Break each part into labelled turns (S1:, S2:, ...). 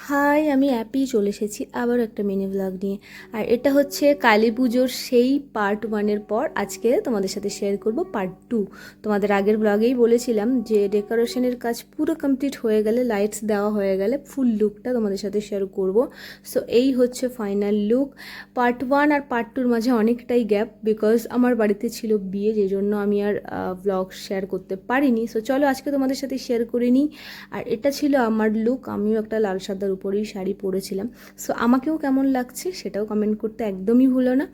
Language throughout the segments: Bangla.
S1: হাই, আমি অ্যাপেই চলে এসেছি আবার একটা মিনি ব্লগ নিয়ে। আর এটা হচ্ছে কালী পুজোর সেই পার্ট 1-এর পর আজকে তোমাদের সাথে শেয়ার করব পার্ট 2। তোমাদের আগের ব্লগেই বলেছিলাম যে ডেকোরেশনের কাজ পুরো কমপ্লিট হয়ে গেলে, লাইটস দেওয়া হয়ে গেলে ফুল লুকটা তোমাদের সাথে শেয়ার করব। সো এই হচ্ছে ফাইনাল লুক। পার্ট 1 আর পার্ট 2-র মাঝে অনেকটাই গ্যাপ, বিকজ আমার বাড়িতে ছিল বিয়ে, যে জন্য আমি আর ব্লগ শেয়ার করতে পারিনি। সো চলো আজকে তোমাদের সাথে শেয়ার করে নিই। আর এটা ছিল আমার লুক, আমিও একটা লাল সাদার উপরেই শাড়ি পরেছিলাম। সো আমাকেও কেমন লাগছে সেটাও কমেন্ট করতে একদমই ভুলো না।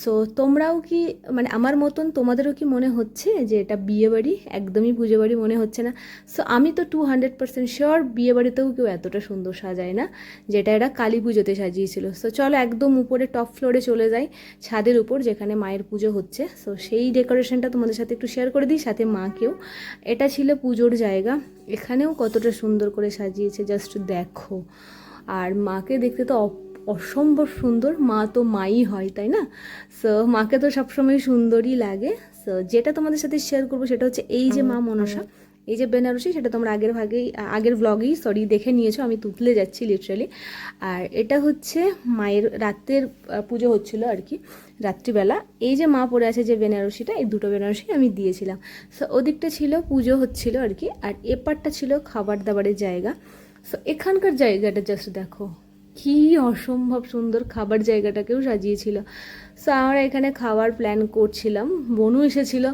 S1: সো তোমরাও কি মানে আমার মতন তোমাদেরও কি মনে হচ্ছে যে এটা বিয়ে বাড়ি, একদমই পুজো বাড়ি মনে হচ্ছে না? সো আমি তো 200% শিওর বিয়ে বাড়িতেও কেউ এতটা সুন্দর সাজায় না যেটা এরা কালী পুজোতে সাজিয়েছিল। সো চলো একদম উপরে টপ ফ্লোরে চলে যাই, ছাদের উপর যেখানে মায়ের পুজো হচ্ছে। সো সেই ডেকোরেশনটা তোমাদের সাথে একটু শেয়ার করে দিই, সাথে মাকেও। এটা ছিল পুজোর জায়গা, এখানেও কতটা সুন্দর করে সাজিয়েছে জাস্ট দেখো। আর মাকে দেখতে তো অসম্ভব সুন্দর, মা তো মাই হয় তাই না? সো মাকে তো সবসময় সুন্দরই লাগে। সো যেটা তোমাদের সাথে শেয়ার করবো সেটা হচ্ছে এই যে মা মনসা, এই যে বেনারসি, সেটা তোমরা আগের ব্লগেই দেখে নিয়েছো, আমি তুতলে যাচ্ছি লিটারালি। আর এটা হচ্ছে মায়ের রাতের পুজো হচ্ছিলো আর কি, রাত্রিবেলা। এই যে মা পরে আছে যে বেনারসিটা, এই দুটো বেনারসি আমি দিয়েছিলাম। সো ওদিকটা ছিল পুজো হচ্ছিল আর কি, আর এপারটা ছিল খাবার দাবারের জায়গা। সো এখানকার জায়গাটা জাস্ট দেখো, কি অসম্ভব সুন্দর খাবার জায়গাটাকেও সাজিয়েছিল। সো আমরা এখানে খাওয়ার প্ল্যান করছিলাম, বনু এসেছিল।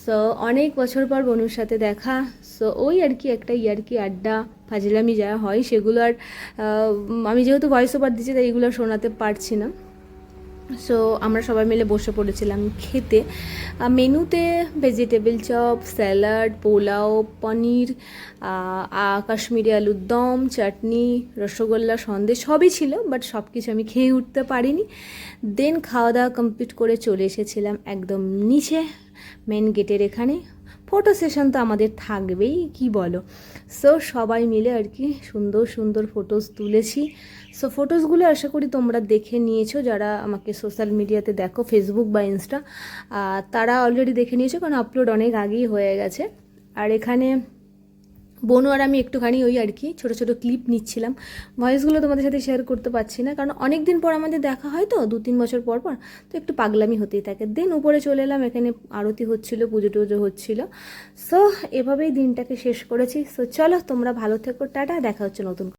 S1: সো অনেক বছর পর বনুর সাথে দেখা। সো ওই আর কি একটা ইয়ার্কি আড্ডা ফাজলামি যা হয় সেগুলো আর আমি যেহেতু ভয়েস ওভার দিচ্ছি তাই এগুলো শোনাতে পারছি না। সো আমরা সবাই মিলে বসে পড়েছিলাম খেতে। মেনুতে ভেজিটেবল চপ, স্যালাড, পোলাও, পনির, কাশ্মীরি আলুর দম, চাটনি, রসগোল্লা, সন্দেশ সবই ছিল, বাট সব কিছু আমি খেয়ে উঠতে পারিনি। দেন খাওয়া দাওয়া কমপ্লিট করে চলে এসেছিলাম একদম নিচে মেন গেটের এখানে। ফটো সেশন তো আমাদের থাকবেই, কি বলো? সো সবাই মিলে আর কি সুন্দর সুন্দর ফটোস তুলেছি। সো ফটোসগুলো আশা করি তোমরা দেখে নিয়েছো, যারা আমাকে সোশ্যাল মিডিয়াতে দেখো, ফেসবুক বা ইনস্টা, তারা অলরেডি দেখে নিয়েছো, কারণ আপলোড অনেক আগেই হয়ে গেছে। আর এখানে বনু আর আমি একটুখানি ওই আর কি ছোটো ছোটো ক্লিপ নিচ্ছিলাম। ভয়েসগুলো তোমাদের সাথে শেয়ার করতে পারছি না, কারণ অনেক দিন পর আমাদের দেখা হয় তো, 2-3 বছর পর পর, তো একটু পাগলামি হতেই থাকে। দেন উপরে চলে এলাম, এখানে আরতি হচ্ছিলো, পুজো টুজো হচ্ছিলো। সো এভাবেই দিনটাকে শেষ করেছি। সো চলো তোমরা ভালো থেকো, টাটা, দেখা হচ্ছে নতুন।